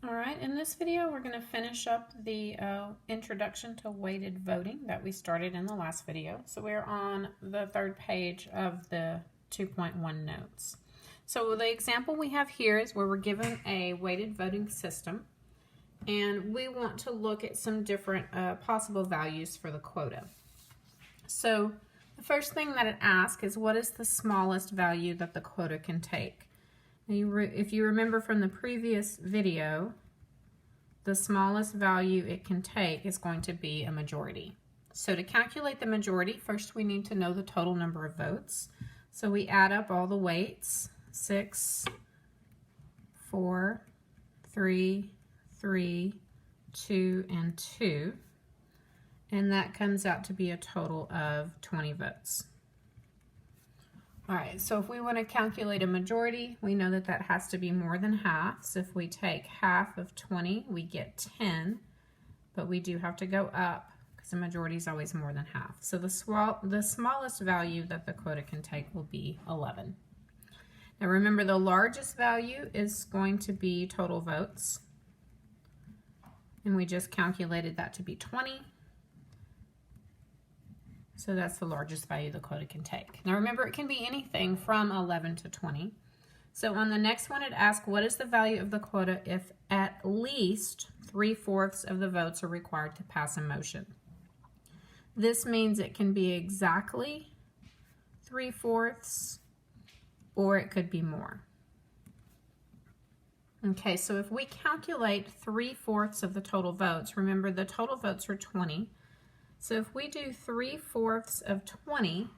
All right, in this video, we're going to finish up the introduction to weighted voting that we started in the last video. So we're on the third page of the 2.1 notes. So the example we have here is where we're given a weighted voting system, and we want to look at some different possible values for the quota. So the first thing that it asks is, what is the smallest value that the quota can take? If you remember from the previous video, the smallest value it can take is going to be a majority. So to calculate the majority, first we need to know the total number of votes. So we add up all the weights, 6, 4, 3, 3, 2, and 2. And that comes out to be a total of 20 votes. All right, so if we want to calculate a majority, we know that that has to be more than half. So if we take half of 20, we get 10, but we do have to go up because the majority is always more than half. So the smallest value that the quota can take will be 11. Now remember, the largest value is going to be total votes, and we just calculated that to be 20. So that's the largest value the quota can take. Now remember, it can be anything from 11 to 20. So on the next one, it asks, what is the value of the quota if at least 3/4 of the votes are required to pass a motion? This means it can be exactly 3/4, or it could be more. Okay, so if we calculate 3/4 of the total votes, remember the total votes are 20. So if we do 3/4 of 20,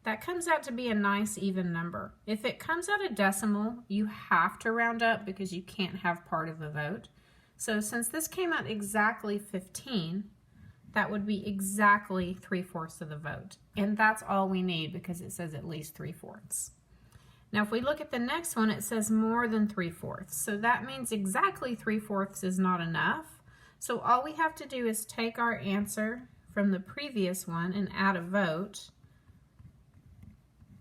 that comes out to be a nice even number. If it comes out a decimal, you have to round up because you can't have part of a vote. So since this came out exactly 15, that would be exactly 3/4 of the vote. And that's all we need because it says at least 3/4. Now if we look at the next one, it says more than 3/4. So that means exactly 3/4 is not enough. So all we have to do is take our answer from the previous one and add a vote,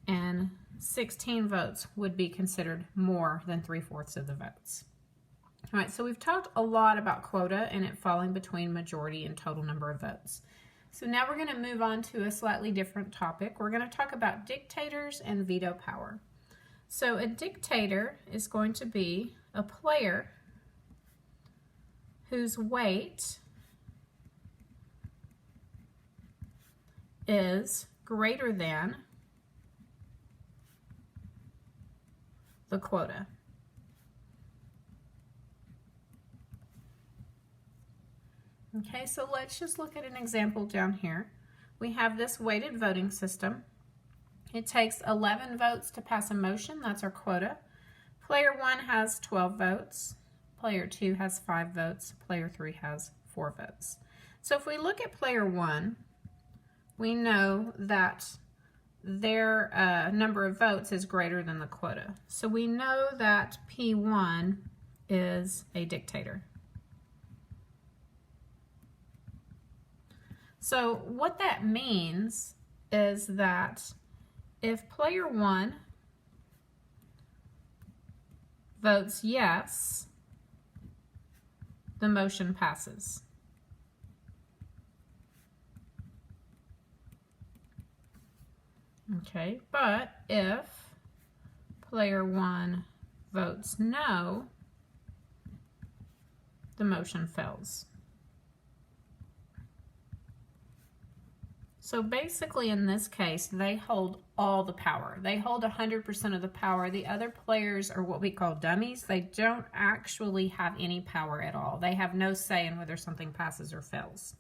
and 16 votes would be considered more than 3/4 of the votes. All right, so we've talked a lot about quota and it falling between majority and total number of votes. So now we're going to move on to a slightly different topic. We're going to talk about dictators and veto power. So a dictator is going to be a player whose weight is greater than the quota. Okay, so let's just look at an example down here. We have this weighted voting system. It takes 11 votes to pass a motion. That's our quota. Player 1 has 12 votes. Player 2 has 5 votes. Player 3 has 4 votes. So if we look at player 1, we know that their number of votes is greater than the quota. So we know that P1 is a dictator. So what that means is that if player 1 votes yes, the motion passes. Okay, but if player 1 votes no, the motion fails. So basically in this case, they hold all the power. They hold 100% of the power. The other players are what we call dummies. They don't actually have any power at all. They have no say in whether something passes or fails.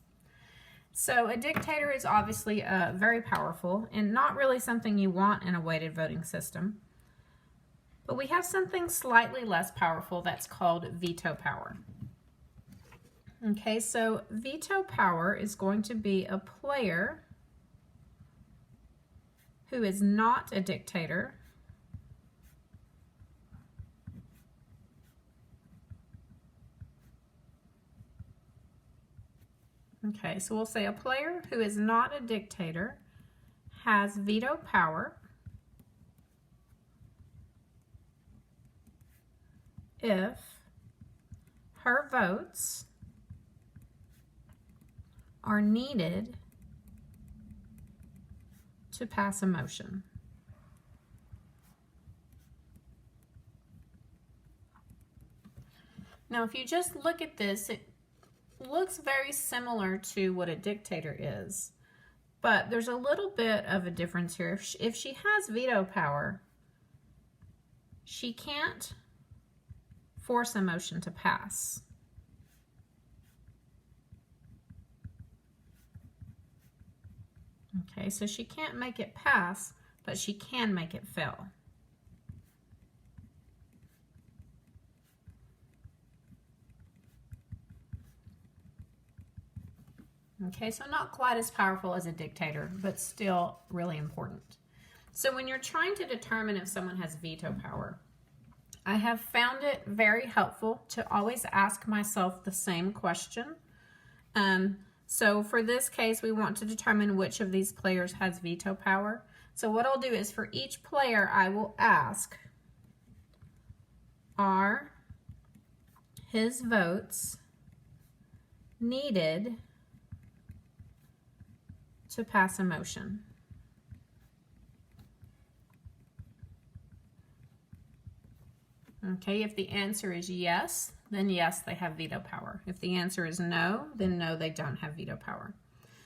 So a dictator is obviously very powerful and not really something you want in a weighted voting system. But we have something slightly less powerful that's called veto power. Okay, so veto power is going to be a player who is not a dictator Okay, so we'll say a player who is not a dictator has veto power if her votes are needed to pass a motion. Now, if you just look at this, it looks very similar to what a dictator is, but there's a little bit of a difference here. If she has veto power, she can't force a motion to pass. Okay, so she can't make it pass, but she can make it fail. Okay, so not quite as powerful as a dictator, but still really important. So when you're trying to determine if someone has veto power, I have found it very helpful to always ask myself the same question. So for this case, we want to determine which of these players has veto power. So what I'll do is for each player, I will ask, are his votes needed to pass a motion? Okay, if the answer is yes, then yes, they have veto power. If the answer is no, then no, they don't have veto power.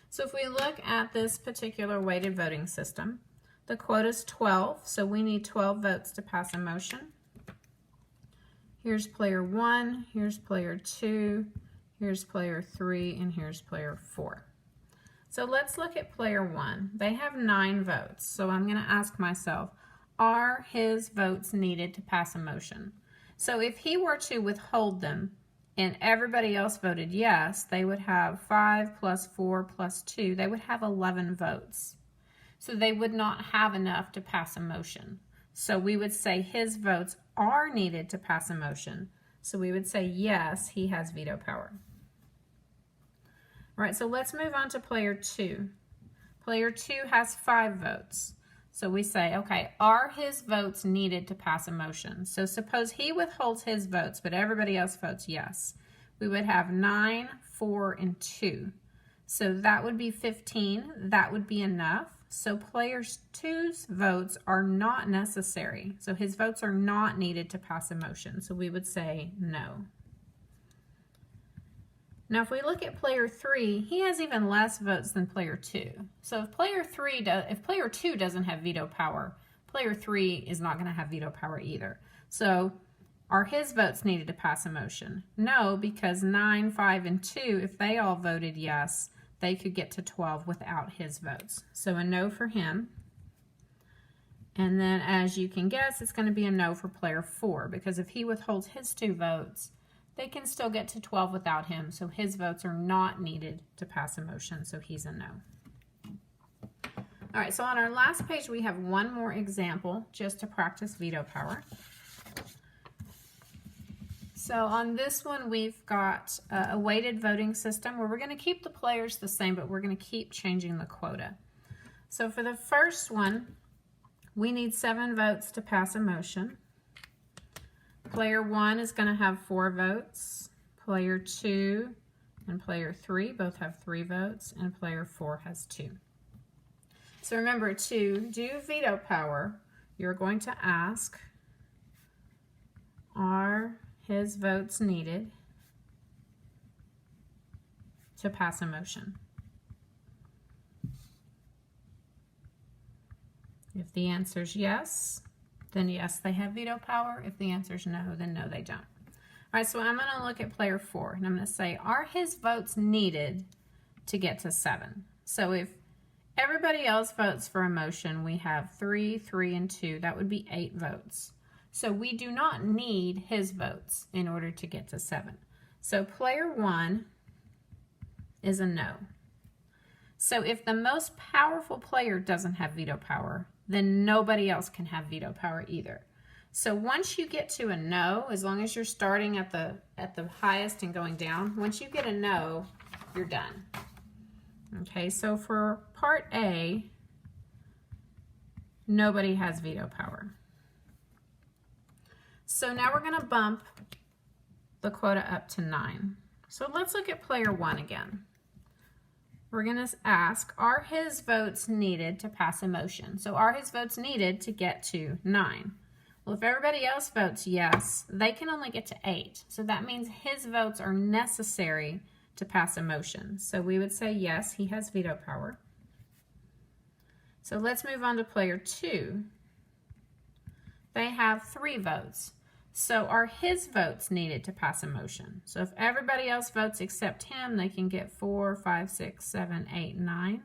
So if we look at this particular weighted voting system, the quota is 12, so we need 12 votes to pass a motion. Here's player 1, here's player 2, here's player 3, and here's player 4. So let's look at player 1. They have 9 votes, so I'm going to ask myself, are his votes needed to pass a motion? So if he were to withhold them and everybody else voted yes, they would have 5 plus 4 plus 2. They would have 11 votes. So they would not have enough to pass a motion. So we would say his votes are needed to pass a motion. So we would say yes, he has veto power. All right, so let's move on to player 2. Player 2 has 5 votes. So we say, okay, are his votes needed to pass a motion? So suppose he withholds his votes, but everybody else votes yes. We would have 9, 4, and 2. So that would be 15. That would be enough. So player 2's votes are not necessary. So his votes are not needed to pass a motion. So we would say no. Now, if we look at player 3, he has even less votes than player 2. So if player 2 doesn't have veto power, player 3 is not going to have veto power either. So are his votes needed to pass a motion? No, because 9, 5, and 2, if they all voted yes, they could get to 12 without his votes. So a no for him. And then, as you can guess, it's going to be a no for player 4, because if he withholds his 2 votes, they can still get to 12 without him, so his votes are not needed to pass a motion, so he's a no. All right, so on our last page, we have one more example just to practice veto power. So on this one, we've got a weighted voting system where we're going to keep the players the same, but we're going to keep changing the quota. So for the first one, we need 7 votes to pass a motion. Player 1 is going to have 4 votes. Player 2 and player 3 both have 3 votes, and player 4 has 2. So remember, to do veto power, you're going to ask, are his votes needed to pass a motion? If the answer is yes, then yes, they have veto power. If the answer is no, then no, they don't. All right, so I'm going to look at player 4, and I'm going to say, are his votes needed to get to 7? So if everybody else votes for a motion, we have 3, 3, and 2. That would be 8 votes. So we do not need his votes in order to get to 7. So player 1 is a no. So if the most powerful player doesn't have veto power, then nobody else can have veto power either. So once you get to a no, as long as you're starting at the highest and going down, once you get a no, you're done. Okay, so for part A, nobody has veto power. So now we're going to bump the quota up to 9. So let's look at player 1 again. We're going to ask, are his votes needed to pass a motion? So are his votes needed to get to 9? Well, if everybody else votes yes, they can only get to 8. So that means his votes are necessary to pass a motion. So we would say yes, he has veto power. So let's move on to player 2. They have 3 votes. So are his votes needed to pass a motion? So if everybody else votes except him, they can get 4, 5, 6, 7, 8, 9.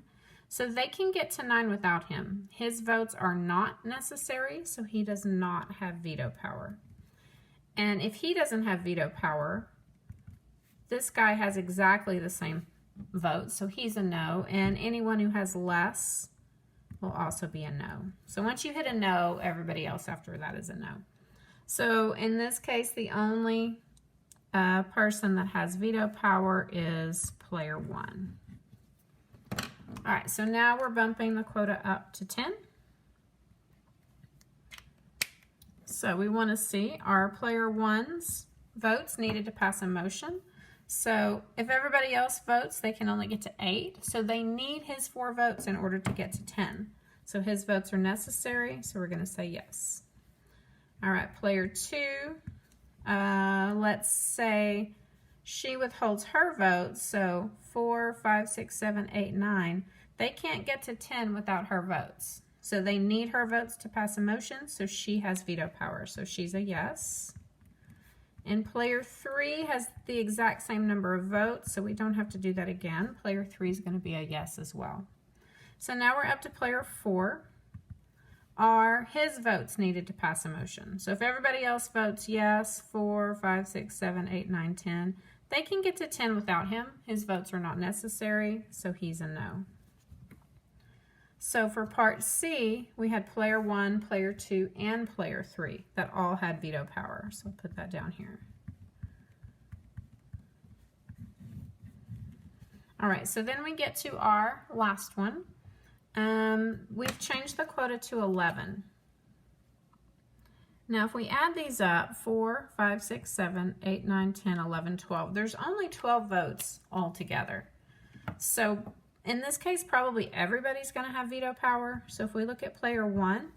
So they can get to 9 without him. His votes are not necessary, so he does not have veto power. And if he doesn't have veto power, this guy has exactly the same vote, so he's a no. And anyone who has less will also be a no. So once you hit a no, everybody else after that is a no. So in this case, the only person that has veto power is player 1. All right, so now we're bumping the quota up to 10. So we want to see, are player 1's votes needed to pass a motion? So if everybody else votes, they can only get to 8. So they need his 4 votes in order to get to 10. So his votes are necessary, so we're going to say yes. All right, player 2, let's say she withholds her votes, so 4, 5, 6, 7, 8, 9. They can't get to 10 without her votes. So they need her votes to pass a motion, so she has veto power, so she's a yes. And player 3 has the exact same number of votes, so we don't have to do that again. Player 3 is going to be a yes as well. So now we're up to player 4. Are his votes needed to pass a motion? So if everybody else votes yes, 4, 5, 6, 7, 8, 9, 10, they can get to 10 without him. His votes are not necessary, so he's a no. So for part C, we had player 1, player 2, and player 3 that all had veto power. So I'll put that down here. All right, so then we get to our last one. We've changed the quota to 11. Now if we add these up, 4, 5, 6, 7, 8, 9, 10, 11, 12, there's only 12 votes altogether. So in this case, probably everybody's going to have veto power. So if we look at player 1,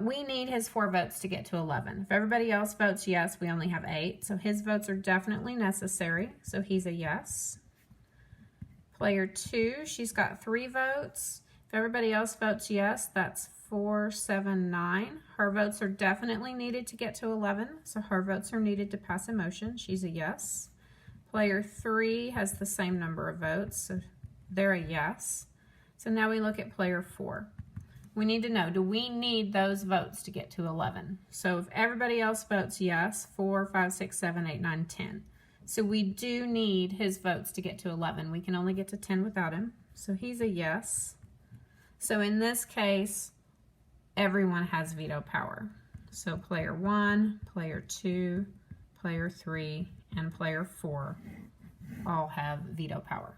we need his 4 votes to get to 11. If everybody else votes yes, we only have 8. So his votes are definitely necessary. So he's a yes. Player 2, she's got 3 votes. If everybody else votes yes, that's 4, 7, 9. Her votes are definitely needed to get to 11. So her votes are needed to pass a motion. She's a yes. Player 3 has the same number of votes, so they're a yes. So now we look at player 4. We need to know, do we need those votes to get to 11? So if everybody else votes yes, 4, 5, 6, 7, 8, 9, 10. So we do need his votes to get to 11. We can only get to 10 without him. So he's a yes. So in this case, everyone has veto power. So player 1, player 2, player 3, and player 4 all have veto power.